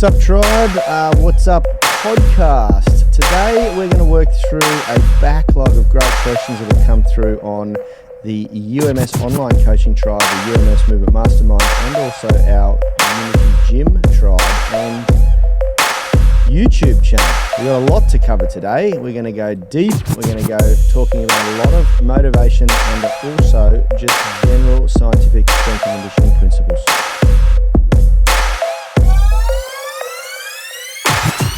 What's up, tribe? What's up, podcast? Today we're going to work through a backlog of great questions that have come through on the UMS online coaching tribe, the UMS Movement Mastermind, and also our Unity Gym tribe and YouTube channel. We've got a lot to cover today. We're going to go deep. We're going to go talking about a lot of motivation and also just general scientific strength and conditioning principles.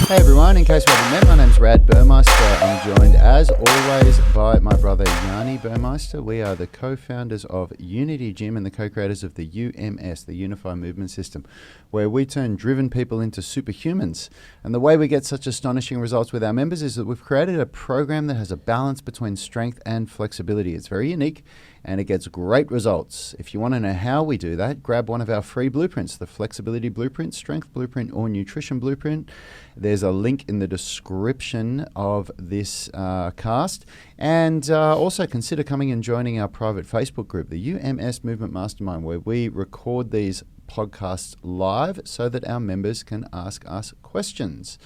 Hey everyone, in case you haven't met, my name's Rad Burmeister. I'm joined as always by my brother Yanni Burmeister. We are the co-founders of Unity Gym and the co-creators of the UMS, the Unified Movement System, where we turn driven people into superhumans. And the way we get such astonishing results with our members is that we've created a program that has a balance between strength and flexibility. It's very unique and it gets great results. If you want to know how we do that, grab one of our free blueprints, the Flexibility Blueprint, Strength Blueprint, or Nutrition Blueprint. There's a link in the description of this cast. And also consider coming and joining our private Facebook group, the UMS Movement Mastermind, where we record these podcasts live so that our members can ask us questions.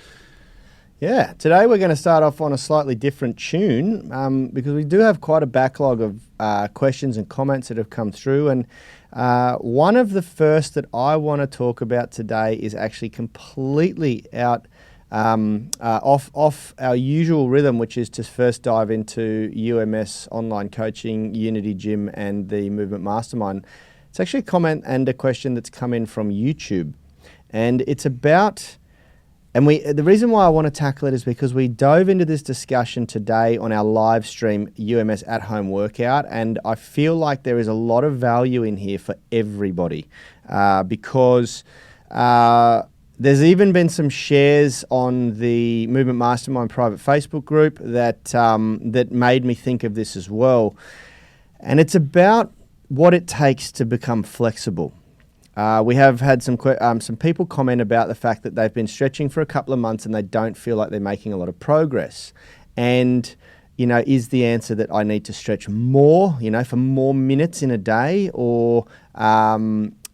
Yeah, today we're going to start off on a slightly different tune because we do have quite a backlog of questions and comments that have come through. And one of the first that I want to talk about today is actually completely off our usual rhythm, which is to first dive into UMS online coaching, Unity Gym, and the Movement Mastermind. It's actually a comment and a question that's come in from YouTube, and it's about. And the reason why I want to tackle it is because we dove into this discussion today on our live stream UMS at home workout, and I feel like there is a lot of value in here for everybody because there's even been some shares on the Movement Mastermind private Facebook group that made me think of this as well. And it's about what it takes to become flexible. We have had some people comment about the fact that they've been stretching for a couple of months and they don't feel like they're making a lot of progress. And, is the answer that I need to stretch more, for more minutes in a day, or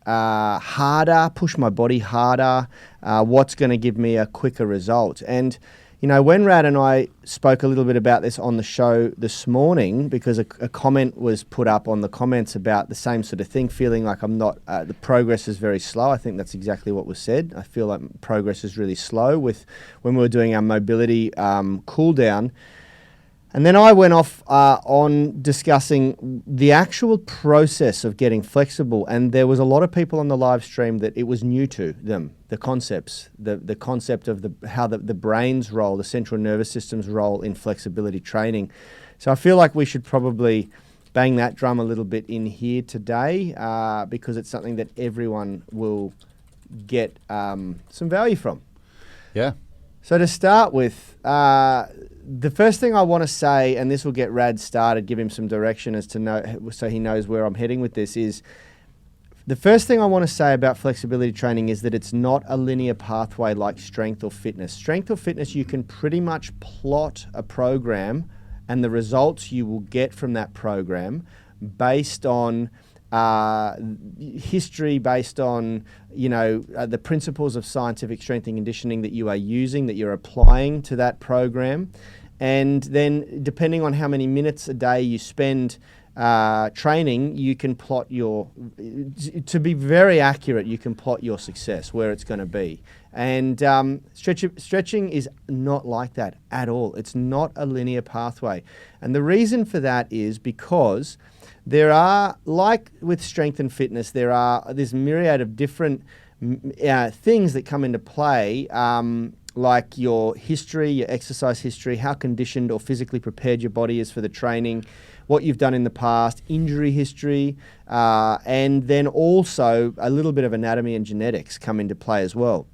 harder, push my body harder? What's going to give me a quicker result? And when Rad and I spoke a little bit about this on the show this morning, because a comment was put up on the comments about the same sort of thing, feeling like the progress is very slow. I think that's exactly what was said. I feel like progress is really slow when we were doing our mobility cool down. And then I went off on discussing the actual process of getting flexible, and there was a lot of people on the live stream that it was new to them, the concepts, the concept of how the brain's role, the central nervous system's role in flexibility training. So I feel like we should probably bang that drum a little bit in here today because it's something that everyone will get some value from. Yeah. So to start with, the first thing I want to say, and this will get Rad started, give him some direction so he knows where I'm heading with this, is the first thing I want to say about flexibility training is that it's not a linear pathway like strength or fitness. Strength or fitness, you can pretty much plot a program and the results you will get from that program based on history, based on the principles of scientific strength and conditioning that you are using, that you're applying to that program. And then depending on how many minutes a day you spend training, you can plot to be very accurate, you can plot your success, where it's going to be. And stretching is not like that at all. It's not a linear pathway. And the reason for that is because there are, like with strength and fitness, there are this myriad of different things that come into play, like your history, your exercise history, how conditioned or physically prepared your body is for the training, what you've done in the past, injury history, and then also a little bit of anatomy and genetics come into play as well.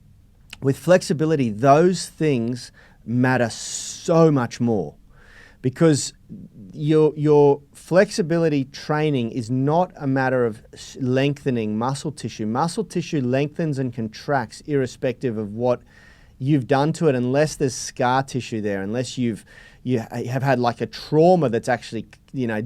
With flexibility, those things matter so much more because your flexibility training is not a matter of lengthening muscle tissue. Muscle tissue lengthens and contracts irrespective of what you've done to it, unless there's scar tissue there, unless you have had like a trauma that's actually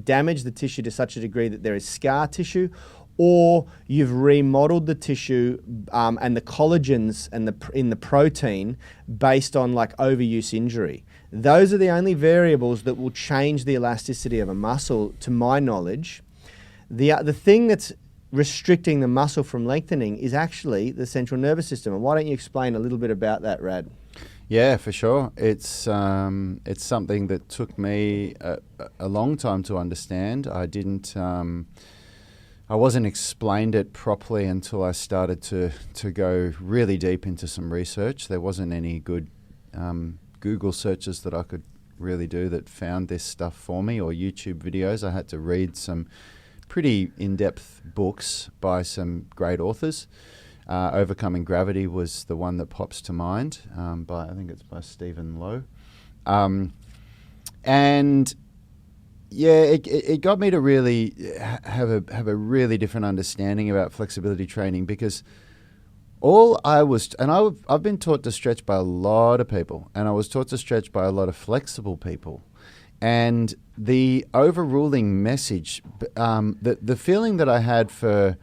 damaged the tissue to such a degree that there is scar tissue, or you've remodeled the tissue and the collagens and in the protein based on like overuse injury. Those are the only variables that will change the elasticity of a muscle, to my knowledge. The thing that's restricting the muscle from lengthening is actually the central nervous system. And why don't you explain a little bit about that, Rad? Yeah, for sure. It's something that took me a long time to understand. I wasn't explained it properly until I started to go really deep into some research. There wasn't any good Google searches that I could really do that found this stuff for me, or YouTube videos. I had to read some pretty in-depth books by some great authors. Overcoming Gravity was the one that pops to mind. I think it's by Stephen Lowe. And yeah, it got me to really have a really different understanding about flexibility training, because I've been taught to stretch by a lot of people, and I was taught to stretch by a lot of flexible people. And the overruling message, the feeling that I had for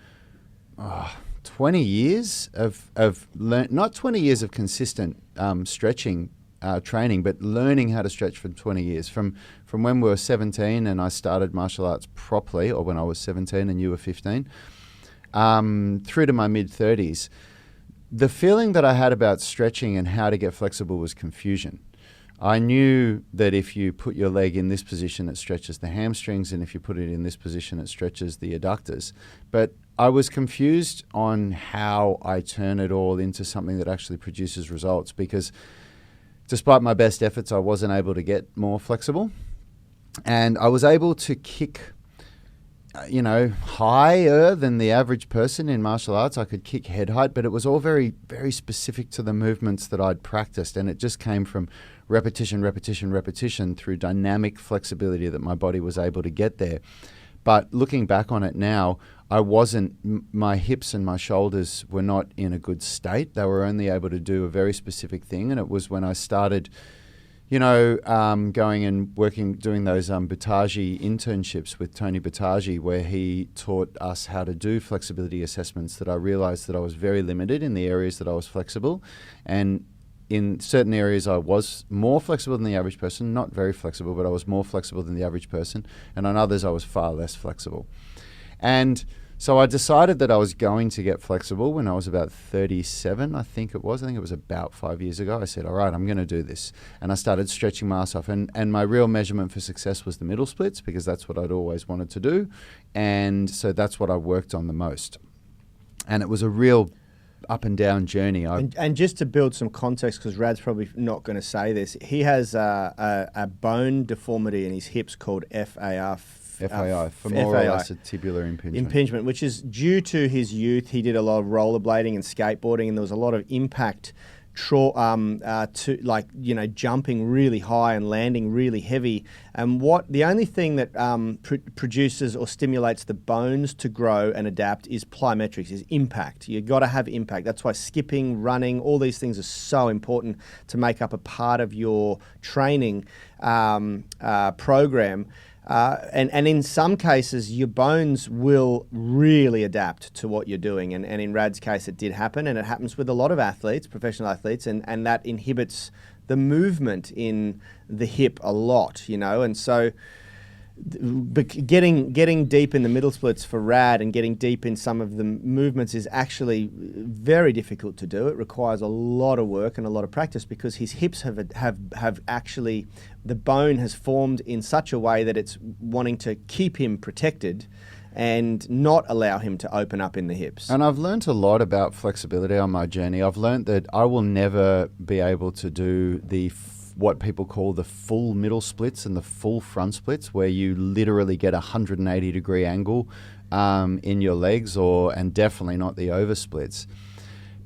20 years not 20 years of consistent stretching training, but learning how to stretch for 20 years. From when we were 17 and I started martial arts properly, or when I was 17 and you were 15, through to my mid-30s, the feeling that I had about stretching and how to get flexible was confusion. I knew that if you put your leg in this position, it stretches the hamstrings, and if you put it in this position, it stretches the adductors. But I was confused on how I turn it all into something that actually produces results, because despite my best efforts, I wasn't able to get more flexible. And I was able to kick, higher than the average person in martial arts. I could kick head height, but it was all very, very specific to the movements that I'd practiced. And it just came from repetition through dynamic flexibility that my body was able to get there. But looking back on it now, my hips and my shoulders were not in a good state. They were only able to do a very specific thing. And it was when I started, going and working, doing those Butaji internships with Tony Butaji, where he taught us how to do flexibility assessments, that I realized that I was very limited in the areas that I was flexible. And in certain areas, I was more flexible than the average person, not very flexible, but I was more flexible than the average person. And on others, I was far less flexible. And so I decided that I was going to get flexible when I was about 37, I think it was. I think it was about 5 years ago. I said, all right, I'm going to do this. And I started stretching my ass off. And my real measurement for success was the middle splits, because that's what I'd always wanted to do. And so that's what I worked on the most. And it was a real up and down journey. And just to build some context, because Rad's probably not going to say this, he has a bone deformity in his hips called FAI, femoral acetabular impingement, which is due to his youth. He did a lot of rollerblading and skateboarding, and there was a lot of impact jumping really high and landing really heavy. And the only thing that produces or stimulates the bones to grow and adapt is plyometrics, is impact. You've got to have impact. That's why skipping, running, all these things are so important to make up a part of your training program. And in some cases, your bones will really adapt to what you're doing. And in Rad's case, it did happen. And it happens with a lot of athletes, professional athletes, and that inhibits the movement in the hip a lot, And so getting deep in the middle splits for Rad and getting deep in some of the movements is actually very difficult to do. It requires a lot of work and a lot of practice, because his hips have actually, the bone has formed in such a way that it's wanting to keep him protected and not allow him to open up in the hips. And I've learned a lot about flexibility on my journey. I've learned that I will never be able to do what people call the full middle splits and the full front splits, where you literally get a 180-degree angle in your legs, and definitely not the over splits.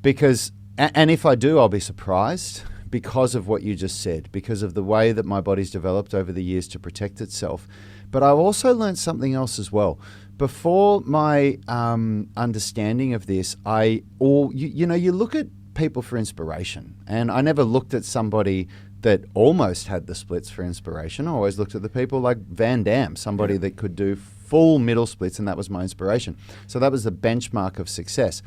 Because, and if I do, I'll be surprised, because of what you just said, because of the way that my body's developed over the years to protect itself. But I've also learned something else as well. Before my understanding of this, you look at people for inspiration, and I never looked at somebody that almost had the splits for inspiration. I always looked at the people like Van Damme, somebody that could do full middle splits, and that was my inspiration. So that was the benchmark of success.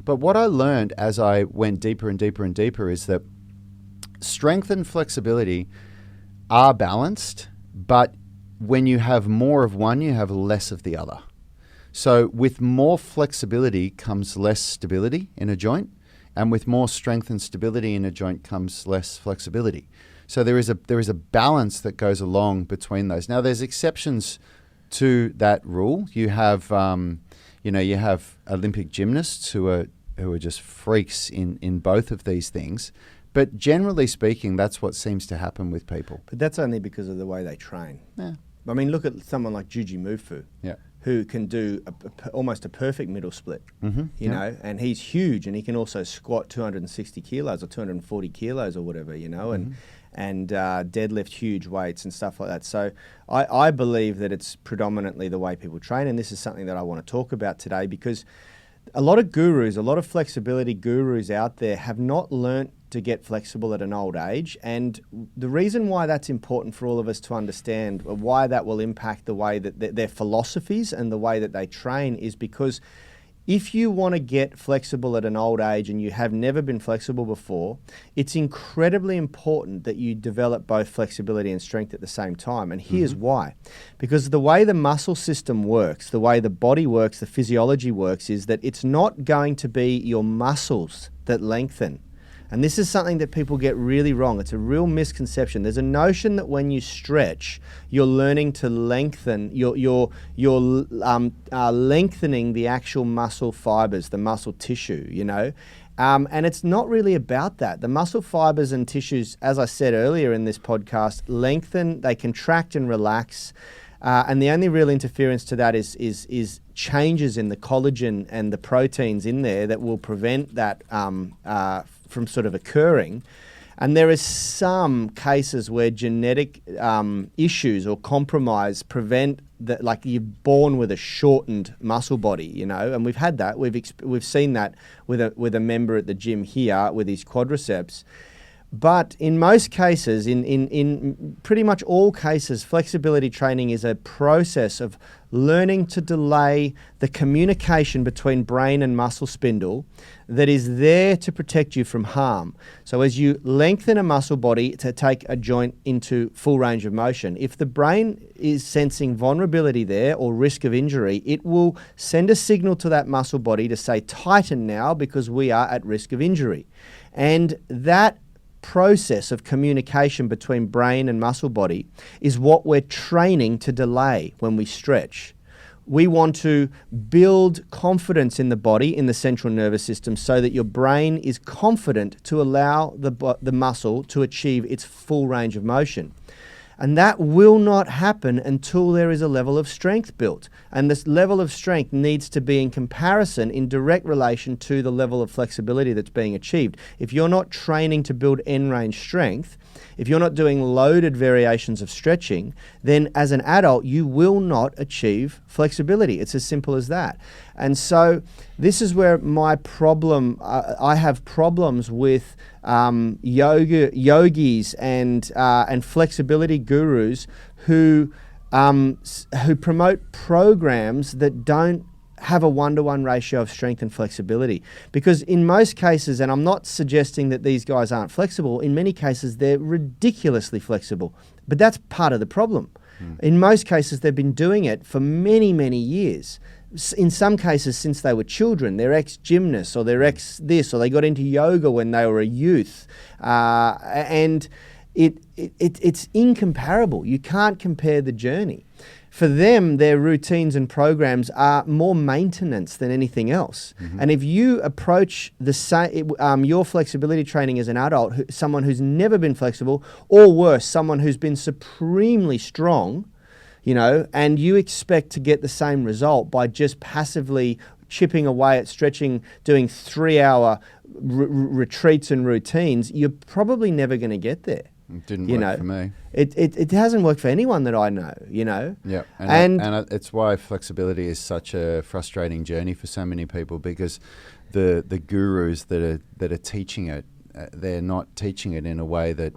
But what I learned as I went deeper and deeper and deeper is that strength and flexibility are balanced, but when you have more of one, you have less of the other. So with more flexibility comes less stability in a joint, and with more strength and stability in a joint comes less flexibility. So there is a balance that goes along between those. Now there's exceptions to that rule. You have you have Olympic gymnasts who are just freaks in both of these things. But generally speaking, that's what seems to happen with people. But that's only because of the way they train. Yeah. I mean, look at someone like Juji Mufu, who can do almost a perfect middle split, you know, and he's huge, and he can also squat 260 kilos or 240 kilos or whatever, you know, and deadlift huge weights and stuff like that. So I believe that it's predominantly the way people train, and this is something that I want to talk about today, because a lot of gurus, a lot of flexibility gurus out there have not learnt to get flexible at an old age. And the reason why that's important for all of us to understand, why that will impact the way that their philosophies and the way that they train, is because if you want to get flexible at an old age and you have never been flexible before, it's incredibly important that you develop both flexibility and strength at the same time. And here's why. Because the way the muscle system works, the way the body works, the physiology works, is that it's not going to be your muscles that lengthen. And this is something that people get really wrong. It's a real misconception. There's a notion that when you stretch, you're learning to lengthen, you're lengthening the actual muscle fibers, the muscle tissue, you know. And it's not really about that. The muscle fibers and tissues, as I said earlier in this podcast, lengthen, they contract and relax. And the only real interference to that is changes in the collagen and the proteins in there that will prevent that from sort of occurring. And there is some cases where genetic issues or compromise prevent that, like you're born with a shortened muscle body, you know, and we've had that. We've seen that with a member at the gym here with his quadriceps. But in most cases, in pretty much all cases, flexibility training is a process of learning to delay the communication between brain and muscle spindle that is there to protect you from harm. So as you lengthen a muscle body to take a joint into full range of motion, if the brain is sensing vulnerability there or risk of injury, it will send a signal to that muscle body to say, tighten now because we are at risk of injury. And that process of communication between brain and muscle body is what we're training to delay when we stretch. We want to build confidence in the body, in the central nervous system, so that your brain is confident to allow the muscle to achieve its full range of motion. And that will not happen until there is a level of strength built. And this level of strength needs to be in comparison, in direct relation to the level of flexibility that's being achieved. If you're not training to build end range strength, if you're not doing loaded variations of stretching, then as an adult, you will not achieve flexibility. It's as simple as that. And so this is where my problem, I have problems with yogis and flexibility gurus who promote programs that don't have a one-to-one ratio of strength and flexibility. Because in most cases, and I'm not suggesting that these guys aren't flexible, in many cases they're ridiculously flexible. But that's part of the problem. In most cases, they've been doing it for many, many years. In some cases, since they were children, they're ex-gymnasts or they're ex-this, or they got into yoga when they were a youth. And it's incomparable. You can't compare the journey. For them, their routines and programs are more maintenance than anything else. And if you approach your flexibility training as an adult, someone who's never been flexible, or worse, someone who's been supremely strong, you know, and you expect to get the same result by just passively chipping away at stretching, doing 3-hour retreats and routines, you're probably never going to get there. It didn't work for me. It hasn't worked for anyone that I know, you know. Yeah, and it's why flexibility is such a frustrating journey for so many people, because the gurus that are teaching it, they're not teaching it in a way that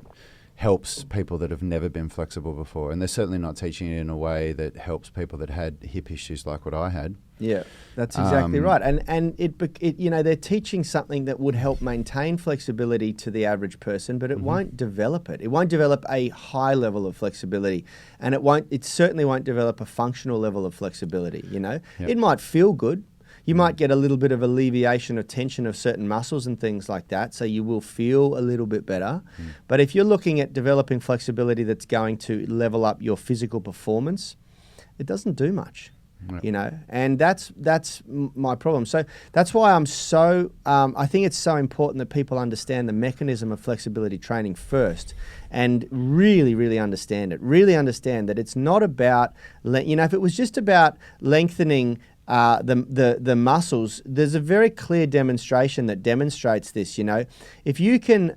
helps people that have never been flexible before. And they're certainly not teaching it in a way that helps people that had hip issues like what I had. Yeah, that's exactly right. And it you know, they're teaching something that would help maintain flexibility to the average person, but it won't develop it. It won't develop a high level of flexibility, and it certainly won't develop a functional level of flexibility, you know. Yep. It might feel good. You might get a little bit of alleviation of tension of certain muscles and things like that, so you will feel a little bit better. But if you're looking at developing flexibility that's going to level up your physical performance, it doesn't do much. Yep. You know, and that's my problem. So that's why I'm so, I think it's so important that people understand the mechanism of flexibility training first and really, really understand it. Really understand that it's not about, you know, if it was just about lengthening the muscles, there's a very clear demonstration that demonstrates this. You know, if you can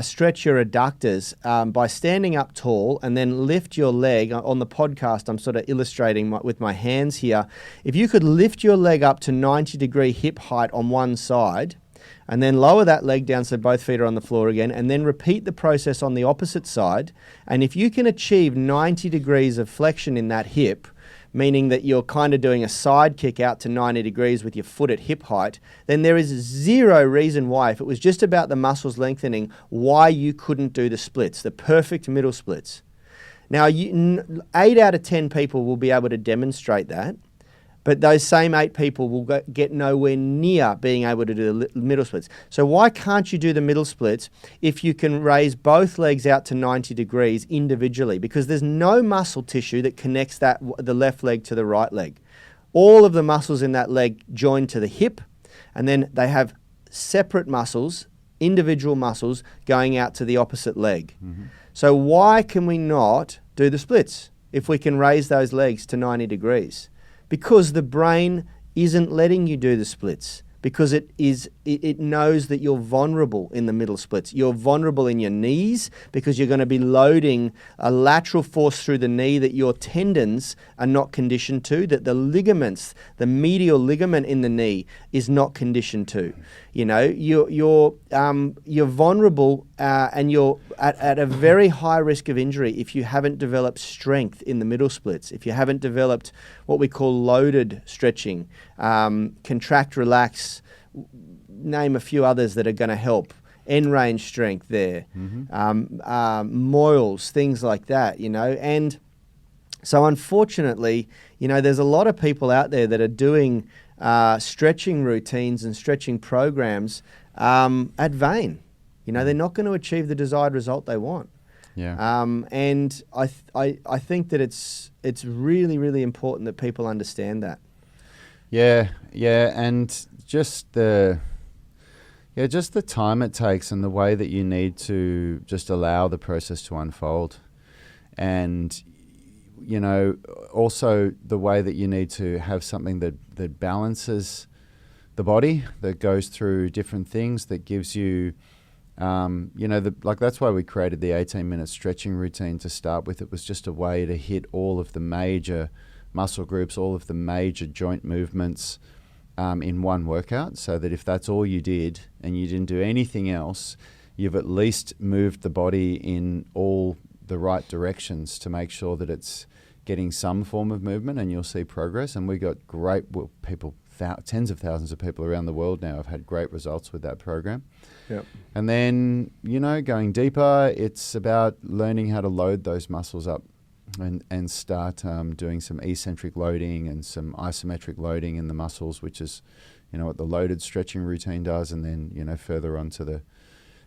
stretch your adductors by standing up tall and then lift your leg, on the podcast I'm sort of illustrating with my hands here, if you could lift your leg up to 90-degree hip height on one side and then lower that leg down so both feet are on the floor again, and then repeat the process on the opposite side, and if you can achieve 90 degrees of flexion in that hip, meaning that you're kind of doing a side kick out to 90 degrees with your foot at hip height, then there is zero reason why, if it was just about the muscles lengthening, why you couldn't do the splits, the perfect middle splits. Now, 8 out of 10 people will be able to demonstrate that, but those same 8 people will get nowhere near being able to do the middle splits. So why can't you do the middle splits if you can raise both legs out to 90 degrees individually? Because there's no muscle tissue that connects the left leg to the right leg. All of the muscles in that leg join to the hip, and then they have separate muscles, individual muscles, going out to the opposite leg. So why can we not do the splits if we can raise those legs to 90 degrees? Because the brain isn't letting you do the splits, because it knows that you're vulnerable in the middle splits. You're vulnerable in your knees because you're going to be loading a lateral force through the knee that your tendons are not conditioned to, that the ligaments, the medial ligament in the knee is not conditioned to. You know, you're vulnerable and you're at a very high risk of injury if you haven't developed strength in the middle splits, if you haven't developed what we call loaded stretching, contract, relax, name a few others that are going to help. End range strength there, moils, things like that, you know. And so unfortunately, you know, there's a lot of people out there that are doing stretching routines and stretching programs at vain. You know, they're not going to achieve the desired result they want. Yeah. And I think that it's really, really important that people understand that. Yeah, and just the time it takes and the way that you need to just allow the process to unfold. And, you know, also the way that you need to have something that balances the body, that goes through different things, that gives you, you know, that's why we created the 18-minute stretching routine to start with. It was just a way to hit all of the major muscle groups, all of the major joint movements in one workout, so that if that's all you did and you didn't do anything else, you've at least moved the body in all the right directions to make sure that it's getting some form of movement, and you'll see progress. And we got great people, tens of thousands of people around the world now have had great results with that program. Yep. And then, you know, going deeper, it's about learning how to load those muscles up and start doing some eccentric loading and some isometric loading in the muscles, which is, you know, what the loaded stretching routine does, and then, you know, further on to the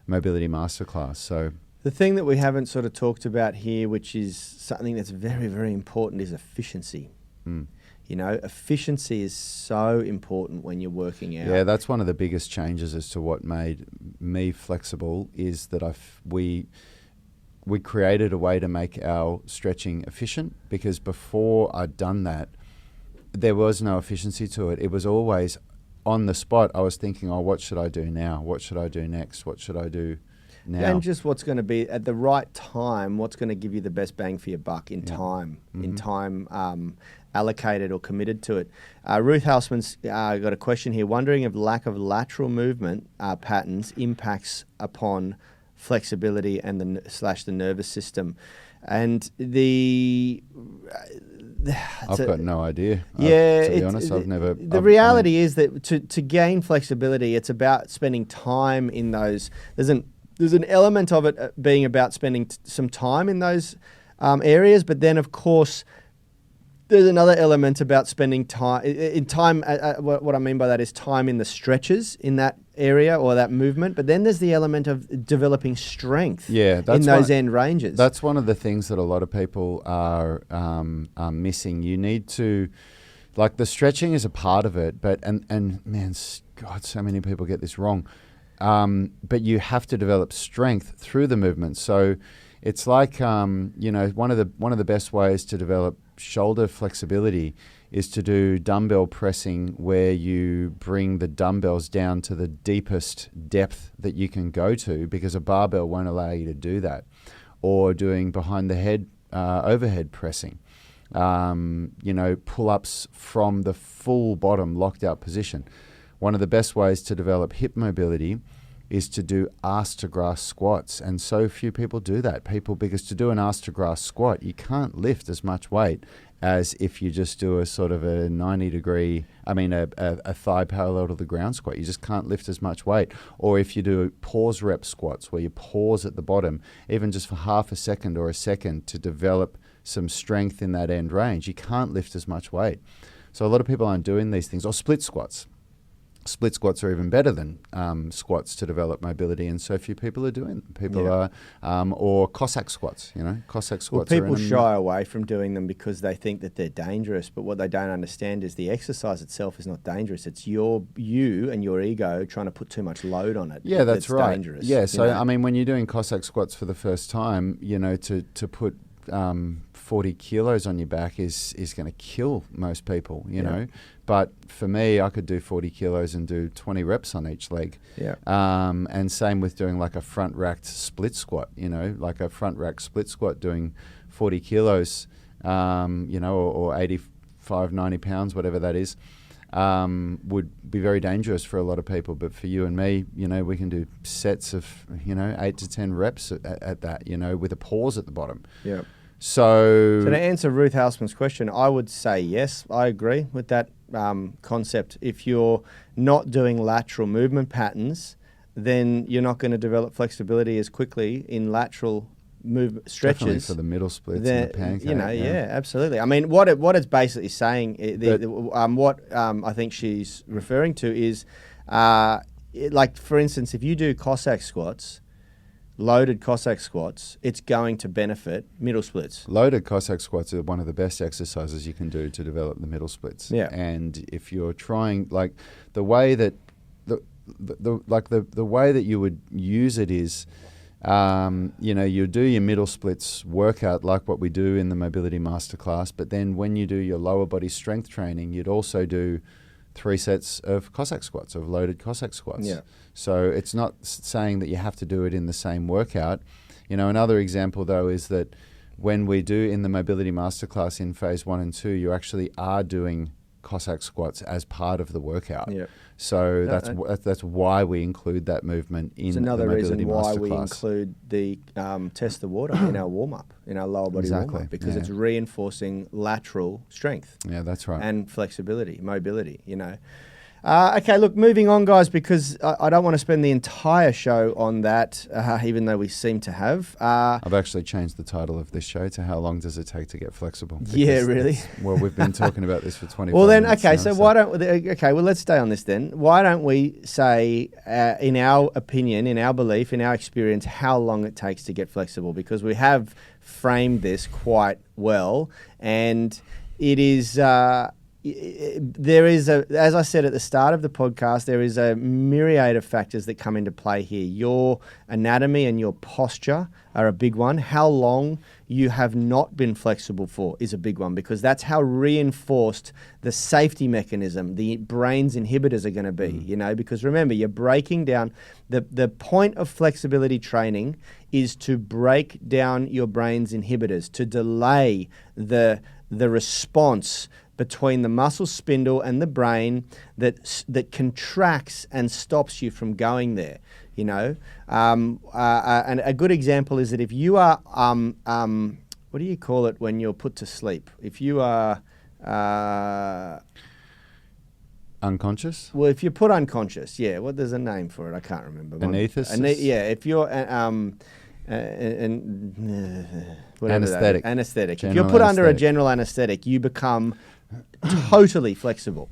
mobility masterclass. So the thing that we haven't sort of talked about here, which is something that's very, very important, is efficiency. You know, efficiency is so important when you're working out. Yeah, that's one of the biggest changes as to what made me flexible, is that we created a way to make our stretching efficient, because before I'd done that, there was no efficiency to it. It was always on the spot. I was thinking, oh, what should I do now? What should I do next? What should I do now? And just what's going to be at the right time, what's going to give you the best bang for your buck in time, allocated or committed to it. Ruth Hausman's got a question here, wondering if lack of lateral movement patterns impacts upon flexibility and the nervous system. And I've got no idea. Yeah, to be honest, I've never. The reality is that to gain flexibility, it's about spending time in those. There's an element of it being about spending some time in those areas, but then of course there's another element about spending time in time. What I mean by that is time in the stretches in that area or that movement. But then there's the element of developing strength. Yeah, in those end ranges. That's one of the things that a lot of people are missing. You need to, like, the stretching is a part of it, but and man, God, so many people get this wrong. But you have to develop strength through the movement. So it's like one of the best ways to develop shoulder flexibility is to do dumbbell pressing, where you bring the dumbbells down to the deepest depth that you can go to, because a barbell won't allow you to do that. Or doing behind the head overhead pressing, pull-ups from the full bottom locked out position. One of the best ways to develop hip mobility is to do arse to grass squats, and so few people do that. Because to do an arse to grass squat, you can't lift as much weight as if you just do a sort of a 90-degree, a thigh parallel to the ground squat. You just can't lift as much weight. Or if you do pause rep squats, where you pause at the bottom, even just for half a second or a second, to develop some strength in that end range, you can't lift as much weight. So a lot of people aren't doing these things. Or split squats. Split squats are even better than squats to develop mobility, and so few people are doing them. People are, or Cossack squats. Cossack squats. Well, people shy away from doing them because they think that they're dangerous. But what they don't understand is the exercise itself is not dangerous. It's you and your ego trying to put too much load on it. Yeah, that's right. Dangerous. Yeah, so when you're doing Cossack squats for the first time, to put 40 kilos on your back is going to kill most people, you know. But for me, I could do 40 kilos and do 20 reps on each leg. Yeah. And same with doing like a front racked split squat, like a front rack split squat doing 40 kilos, or 85, 90 pounds, whatever that is, would be very dangerous for a lot of people. But for you and me, we can do sets of, 8 to 10 reps at that, with a pause at the bottom. Yeah. So to answer Ruth Hausman's question, I would say yes, I agree with that concept. If you're not doing lateral movement patterns, then you're not going to develop flexibility as quickly in lateral stretches. Definitely for the middle splits and the pancake. Yeah, absolutely. I mean, what it's basically saying, what I think she's referring to is, like, for instance, if you do Cossack squats, loaded Cossack squats, it's going to benefit middle splits. Loaded Cossack squats are one of the best exercises you can do to develop the middle splits. Yeah. And if you're trying, like, the way that the way that you would use it is, you do your middle splits workout like what we do in the Mobility Masterclass, but then when you do your lower body strength training, you'd also do 3 sets of Cossack squats, of loaded Cossack squats. Yeah. So it's not saying that you have to do it in the same workout. Another example, though, is that when we do in the Mobility Masterclass in phase 1 and 2, you actually are doing Cossack squats as part of the workout. Yeah. So that's why we include that movement in the Mobility Masterclass. It's another reason why we include the test the water in our warm-up, in our lower body warm-up, because it's reinforcing lateral strength. Yeah, that's right. And flexibility, mobility, Okay, look, moving on, guys, because I don't want to spend the entire show on that, even though we seem to have. I've actually changed the title of this show to "How Long Does It Take to Get Flexible?" Yeah, really? Well, we've been talking about this for 20 minutes. Well, then, let's stay on this then. Why don't we say, in our opinion, in our belief, in our experience, how long it takes to get flexible? Because we have framed this quite well, and it is... there is as I said at the start of the podcast, there is a myriad of factors that come into play here. Your anatomy and your posture are a big one. How long you have not been flexible for is a big one, because that's how reinforced the safety mechanism, the brain's inhibitors are going to be, because remember, you're breaking down the point of flexibility training is to break down your brain's inhibitors, to delay the response between the muscle spindle and the brain that contracts and stops you from going there. you know. And a good example is that if you are, what do you call it when you're put to sleep? If you are... Unconscious? Well, if you're put unconscious, yeah. Well, there's a name for it. I can't remember. Anaesthesis? Yeah, if you're... Anesthetic. Anesthetic. If General you're put under a anesthetic. general anesthetic, you become totally flexible.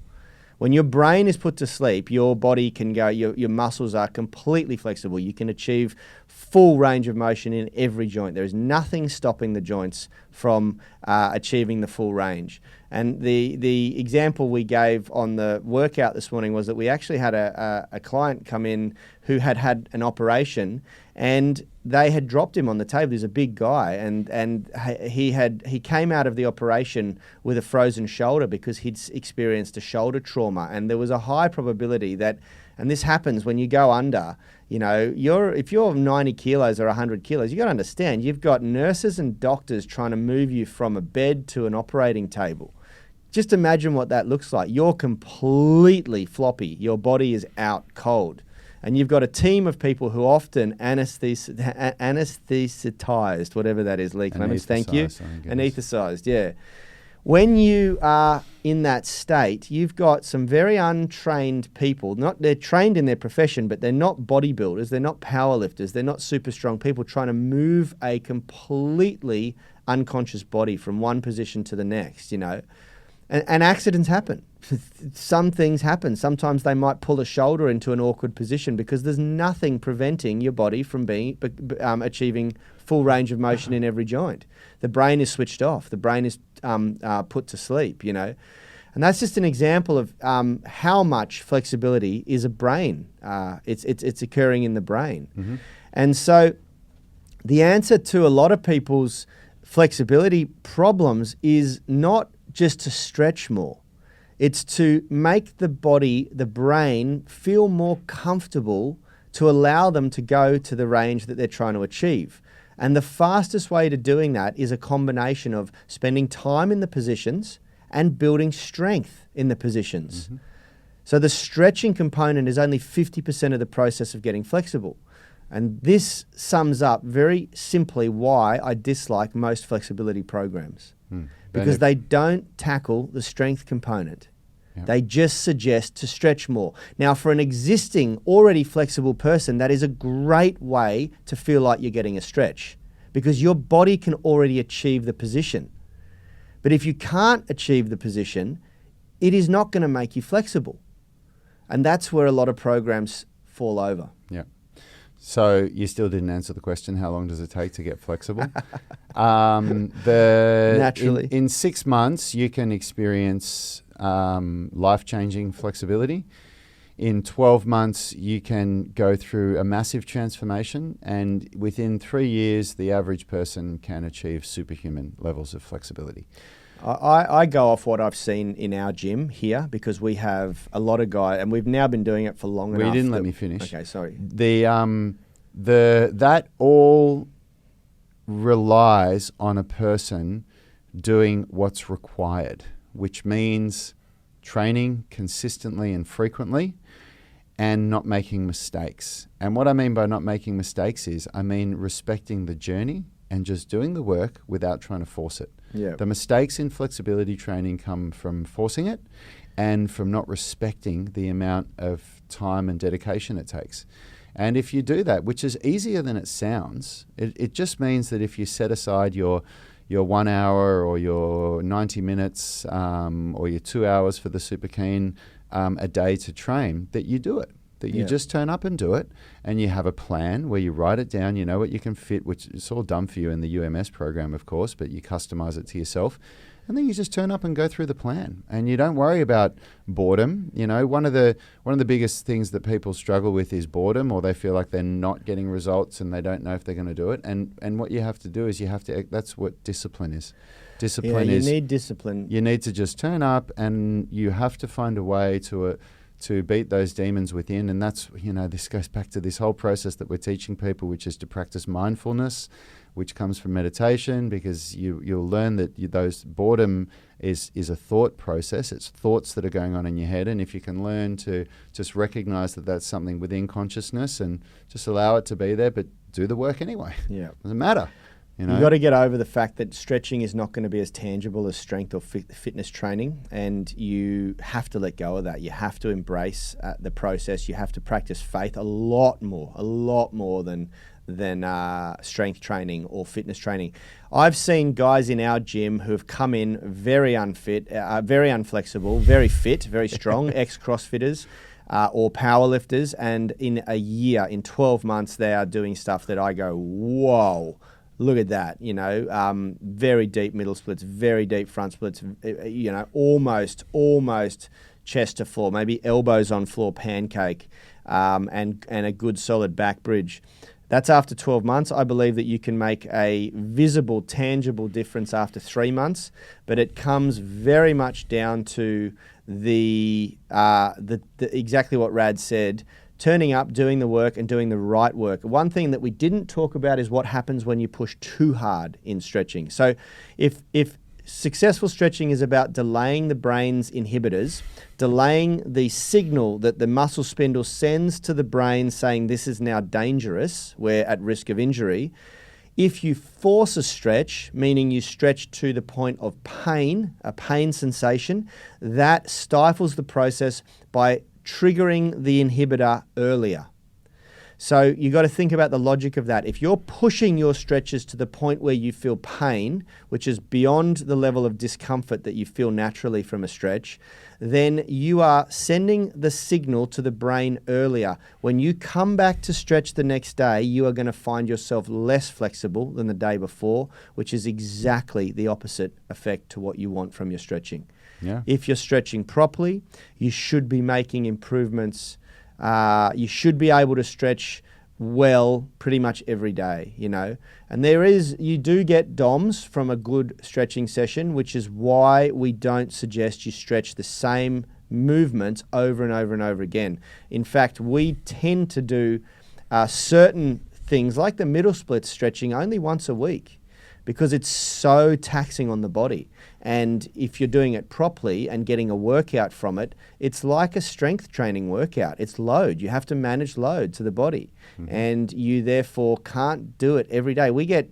When your brain is put to sleep, your body can go, your muscles are completely flexible. You can achieve full range of motion in every joint. There is nothing stopping the joints from achieving the full range. And the example we gave on the workout this morning was that we actually had a client come in who had an operation, and they had dropped him on the table. He's a big guy, and he came out of the operation with a frozen shoulder because he'd experienced a shoulder trauma, and there was a high probability that, and this happens when you go under, you know, if you're 90 kilos or 100 kilos, you got to understand you've got nurses and doctors trying to move you from a bed to an operating table. Just imagine what that looks like. You're completely floppy. Your body is out cold. And you've got a team of people who often anesthetized, whatever that is, Lee Clements, thank you. Anesthetized, yeah. When you are in that state, you've got some very untrained people. They're trained in their profession, but they're not bodybuilders, they're not powerlifters, they're not super strong people trying to move a completely unconscious body from one position to the next, you know. And accidents happen. Some things happen. Sometimes they might pull a shoulder into an awkward position because there's nothing preventing your body from achieving full range of motion in every joint. The brain is switched off. The brain is put to sleep, you know. And that's just an example of how much flexibility is a brain. It's occurring in the brain. Mm-hmm. And so the answer to a lot of people's flexibility problems is not just to stretch more. It's to make the body, the brain, feel more comfortable to allow them to go to the range that they're trying to achieve. And the fastest way to doing that is a combination of spending time in the positions and building strength in the positions. Mm-hmm. So the stretching component is only 50% of the process of getting flexible. And this sums up very simply why I dislike most flexibility programs. Because they don't tackle the strength component. Yep. They just suggest to stretch more. Now, for an existing, already flexible person, that is a great way to feel like you're getting a stretch because your body can already achieve the position. But if you can't achieve the position, it is not going to make you flexible. And that's where a lot of programs fall over. Yeah. So you still didn't answer the question, how long does it take to get flexible? Naturally. In 6 months, you can experience life-changing flexibility. In 12 months, you can go through a massive transformation. And within 3 years, the average person can achieve superhuman levels of flexibility. I go off what I've seen in our gym here because we have a lot of guys, and we've now been doing it for long enough. Well, you didn't let me finish. Okay, sorry. That all relies on a person doing what's required, which means training consistently and frequently and not making mistakes. And what I mean by not making mistakes is I mean respecting the journey and just doing the work without trying to force it. Yeah. The mistakes in flexibility training come from forcing it and from not respecting the amount of time and dedication it takes. And if you do that, which is easier than it sounds, it just means that if you set aside your 1 hour or your 90 minutes or your 2 hours for the Super Keen a day to train, that you do it. That you just turn up and do it, and you have a plan where you write it down, you know what you can fit, which is all done for you in the UMS program, of course, but you customize it to yourself. And then you just turn up and go through the plan, and you don't worry about boredom. You know, one of the biggest things that people struggle with is boredom, or they feel like they're not getting results and they don't know if they're going to do it. And what you have to do is that's what discipline is. Discipline is... You need discipline. You need to just turn up, and you have to find a way to to beat those demons within. And that's, this goes back to this whole process that we're teaching people, which is to practice mindfulness, which comes from meditation, because you'll learn that those boredom is a thought process. It's thoughts that are going on in your head. And if you can learn to just recognize that that's something within consciousness and just allow it to be there, but do the work anyway. Yeah. Doesn't matter. You've got to get over the fact that stretching is not going to be as tangible as strength or fitness training, and you have to let go of that. You have to embrace the process. You have to practice faith a lot more than strength training or fitness training. I've seen guys in our gym who have come in very unfit, very unflexible, very fit, very strong, ex-CrossFitters, or powerlifters, and in a year, in 12 months, they are doing stuff that I go, whoa. Look at that, very deep middle splits, very deep front splits, almost chest to floor, maybe elbows on floor pancake, and a good solid back bridge. That's after 12 months. I believe that you can make a visible, tangible difference after 3 months, but it comes very much down to the exactly what Rad said. Turning up, doing the work, and doing the right work. One thing that we didn't talk about is what happens when you push too hard in stretching. So if successful stretching is about delaying the brain's inhibitors, delaying the signal that the muscle spindle sends to the brain saying this is now dangerous, we're at risk of injury. If you force a stretch, meaning you stretch to the point of pain, a pain sensation, that stifles the process by triggering the inhibitor earlier. So you got to think about the logic of that. If you're pushing your stretches to the point where you feel pain, which is beyond the level of discomfort that you feel naturally from a stretch, then you are sending the signal to the brain earlier. When you come back to stretch the next day, you are going to find yourself less flexible than the day before, which is exactly the opposite effect to what you want from your stretching. Yeah. If you're stretching properly, you should be making improvements. You should be able to stretch well pretty much every day, And you do get DOMs from a good stretching session, which is why we don't suggest you stretch the same movements over and over and over again. In fact, we tend to do certain things like the middle split stretching only once a week, because it's so taxing on the body. And if you're doing it properly and getting a workout from it, it's like a strength training workout. It's load. You have to manage load to the body. Mm-hmm. And you therefore can't do it every day. We get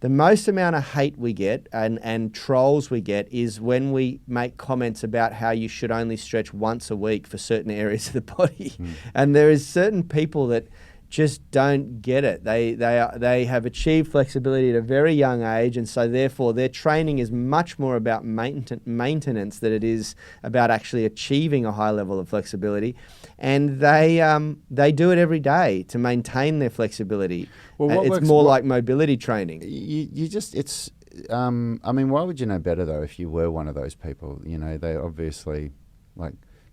the most amount of hate we get and trolls we get is when we make comments about how you should only stretch once a week for certain areas of the body. Mm. And there is certain people that just don't get it. They have achieved flexibility at a very young age, and so therefore their training is much more about maintenance than it is about actually achieving a high level of flexibility. And they do it every day to maintain their flexibility. Well, it's more like mobility training. Why would you know better though if you were one of those people? They obviously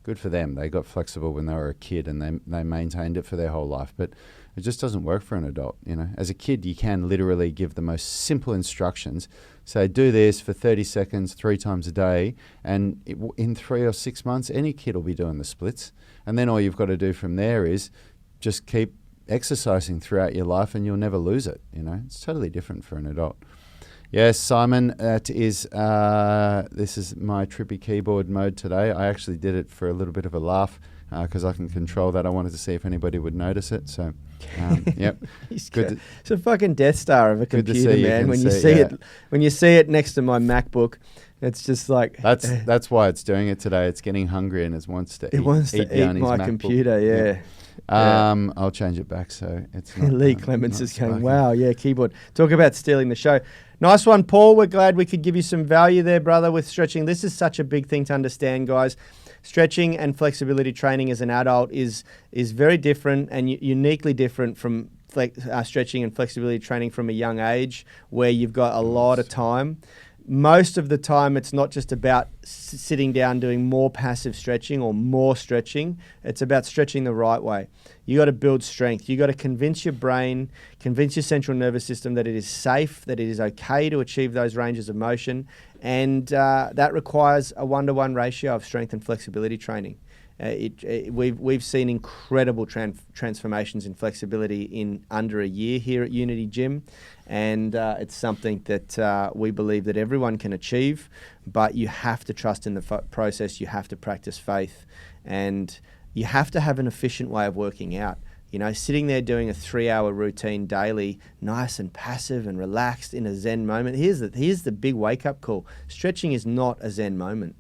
good for them. They got flexible when they were a kid and they maintained it for their whole life. But it just doesn't work for an adult. As a kid, you can literally give the most simple instructions. Say, do this for 30 seconds, 3 times a day. And in 3 or 6 months, any kid will be doing the splits. And then all you've got to do from there is just keep exercising throughout your life and you'll never lose it. It's totally different for an adult. Yes, Simon, this is my trippy keyboard mode today. I actually did it for a little bit of a laugh because I can control that. I wanted to see if anybody would notice it. So, yep. It's a fucking Death Star of a computer, man. When you see it next to my MacBook, it's just like that's why it's doing it today. It's getting hungry and it wants to eat my MacBook. Computer. Yeah. I'll change it back so it's not. Lee Clements is going, wow, yeah, keyboard. Talk about stealing the show. Nice one, Paul. We're glad we could give you some value there, brother, with stretching. This is such a big thing to understand, guys. Stretching and flexibility training as an adult is very different and uniquely different from stretching and flexibility training from a young age, where you've got a lot of time. Most of the time, it's not just about sitting down doing more passive stretching or more stretching. It's about stretching the right way. You got to build strength. You got to convince your brain, convince your central nervous system that it is safe, that it is okay to achieve those ranges of motion, and that requires a 1-to-1 ratio of strength and flexibility training. We've seen incredible transformations in flexibility in under a year here at Unity Gym, and it's something that we believe that everyone can achieve, but you have to trust in the process, you have to practice faith, and you have to have an efficient way of working out. You know, sitting there doing a 3-hour routine daily, nice and passive and relaxed in a Zen moment. Here's the big wake-up call. Stretching is not a Zen moment.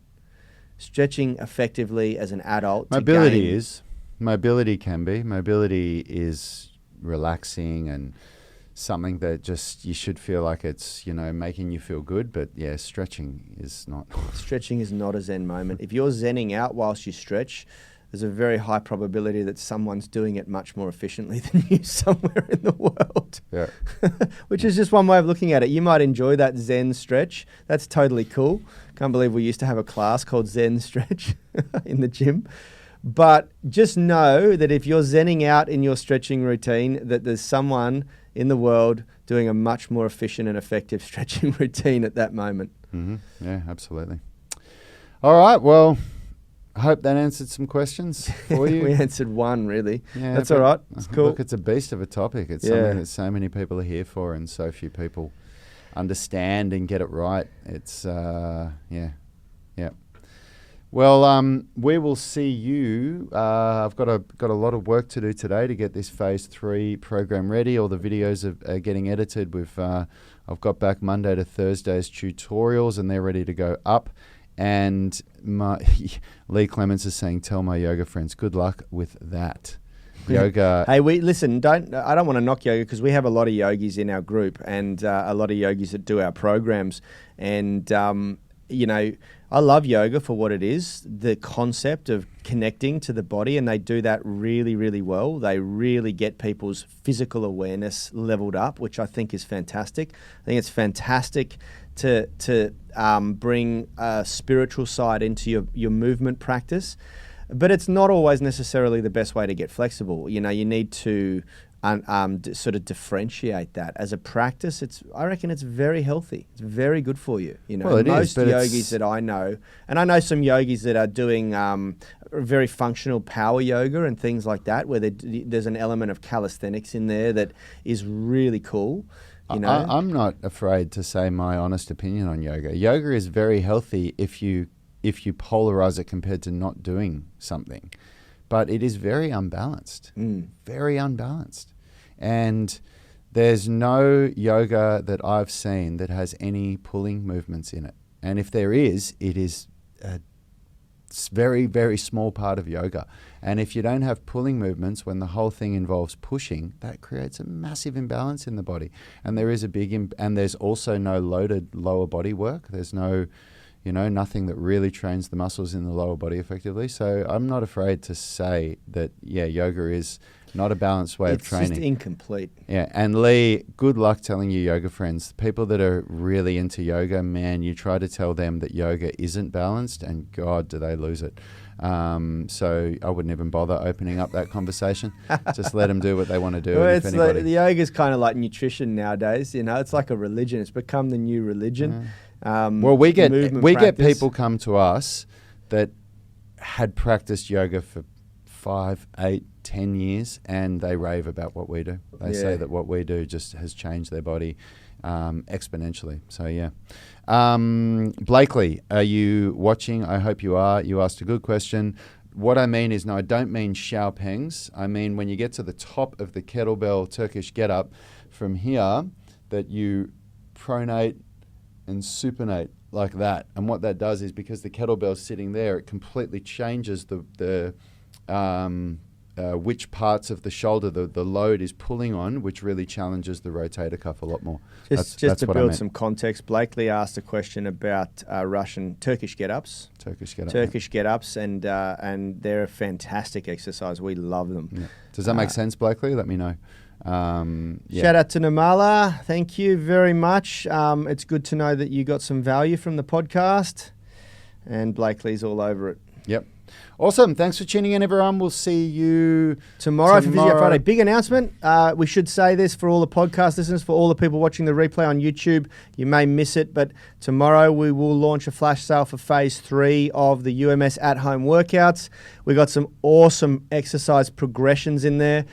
Stretching effectively as an adult. Mobility is. Mobility can be. Mobility is relaxing and something that just you should feel like it's, you know, making you feel good. But yeah, stretching is not. Stretching is not a Zen moment. If you're Zenning out whilst you stretch, there's a very high probability that someone's doing it much more efficiently than you somewhere in the world. Yeah. Which is just one way of looking at it. You might enjoy that Zen stretch. That's totally cool. Can't believe we used to have a class called Zen Stretch in the gym. But just know that if you're Zenning out in your stretching routine, that there's someone in the world doing a much more efficient and effective stretching routine at that moment. Mm-hmm. Yeah, absolutely. All right, well, I hope that answered some questions for you. We answered one, really. Yeah, that's all right. It's cool. Look, it's a beast of a topic. It's something that so many people are here for and so few people understand and get it right. It's, yeah. Well, we will see you. I've got a lot of work to do today to get this Phase 3 program ready. All the videos are getting edited. I've got back Monday to Thursday's tutorials and they're ready to go up. And Lee Clements is saying, tell my yoga friends, good luck with that. Yoga. Hey, I don't want to knock yoga because we have a lot of yogis in our group and a lot of yogis that do our programs. And, you know, I love yoga for what it is, the concept of connecting to the body, and they do that really, really well. They really get people's physical awareness leveled up, which I think is fantastic. I think it's fantastic to bring a spiritual side into your movement practice, but it's not always necessarily the best way to get flexible. You know, you need to sort of differentiate that as a practice. I reckon it's very healthy. It's very good for you. You know, well, most yogis that I know, and I know some yogis that are doing very functional power yoga and things like that, where there's an element of calisthenics in there that is really cool. You know? I'm not afraid to say my honest opinion on yoga. Yoga is very healthy if you polarize it compared to not doing something. But it is very unbalanced, very unbalanced. And there's no yoga that I've seen that has any pulling movements in it. And if there is, it is a very, very small part of yoga. And if you don't have pulling movements when the whole thing involves pushing, that creates a massive imbalance in the body. And there is and there's also no loaded lower body work. There's no, nothing that really trains the muscles in the lower body effectively. So I'm not afraid to say that, yoga is not a balanced way of training. It's just incomplete. Yeah, and Lee, good luck telling your yoga friends. People that are really into yoga, man, you try to tell them that yoga isn't balanced, and God, do they lose it. So I wouldn't even bother opening up that conversation. Just let them do what they want to do. Well, the yoga's kind of like nutrition nowadays. It's like a religion. It's become the new religion. Well, we get people come to us that had practiced yoga for 5, 8, 10 years, and they rave about what we do. They say that what we do just has changed their body exponentially. So Blakely, are you watching? I hope you are. You asked a good question. What I mean is, no, I don't mean Xiaopengs. I mean when you get to the top of the kettlebell Turkish get-up, from here, that you pronate and supinate like that. And what that does is, because the kettlebell's sitting there, it completely changes the which parts of the shoulder the load is pulling on, which really challenges the rotator cuff a lot more. Just to build some context, Blakely asked a question about Turkish get-ups. Turkish get-ups, and they're a fantastic exercise. We love them. Yeah. Does that make sense, Blakely? Let me know. Shout out to Namala. Thank you very much. It's good to know that you got some value from the podcast, and Blakely's all over it. Yep. Awesome. Thanks for tuning in, everyone. We'll see you Tomorrow for Physio Friday. Big announcement. We should say this for all the podcast listeners, for all the people watching the replay on YouTube. You may miss it, but tomorrow we will launch a flash sale for phase 3 of the UMS at-home workouts. We got some awesome exercise progressions in there.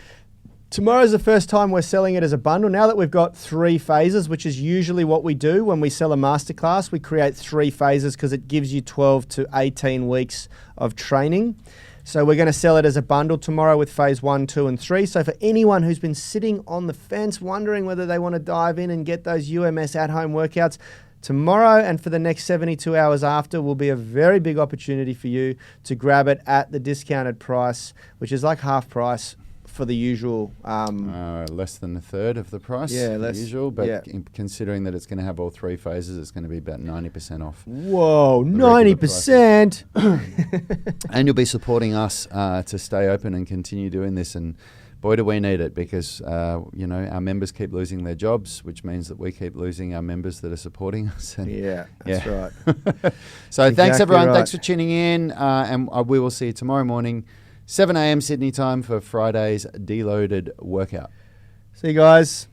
Tomorrow's the first time we're selling it as a bundle. Now that we've got 3 phases, which is usually what we do when we sell a masterclass, we create 3 phases because it gives you 12 to 18 weeks of training. So we're going to sell it as a bundle tomorrow with phase 1, 2, and 3. So for anyone who's been sitting on the fence wondering whether they want to dive in and get those UMS at-home workouts, tomorrow and for the next 72 hours after will be a very big opportunity for you to grab it at the discounted price, which is like half price for the usual. Less than a third of the price, usual, but considering that it's going to have all 3 phases, it's going to be about 90% off. Whoa, 90%! And you'll be supporting us to stay open and continue doing this, and boy, do we need it, because our members keep losing their jobs, which means that we keep losing our members that are supporting us. And that's right. So thanks, everyone. Right. Thanks for tuning in, and we will see you tomorrow morning, 7 a.m. Sydney time, for Friday's Deloaded workout. See you guys.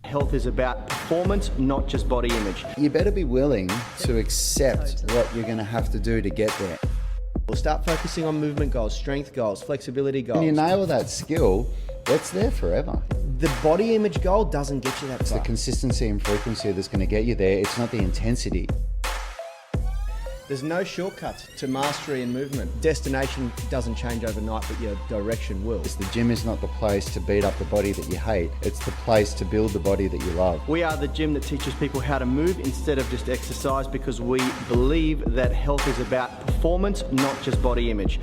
Health is about performance, not just body image. You better be willing to accept what you're going to have to do to get there. We'll start focusing on movement goals, strength goals, flexibility goals. When you nail that skill, it's there forever. The body image goal doesn't get you that far. It's the consistency and frequency that's going to get you there. It's not the intensity. There's no shortcuts to mastery and movement. Destination doesn't change overnight, but your direction will. The gym is not the place to beat up the body that you hate. It's the place to build the body that you love. We are the gym that teaches people how to move instead of just exercise, because we believe that health is about performance, not just body image.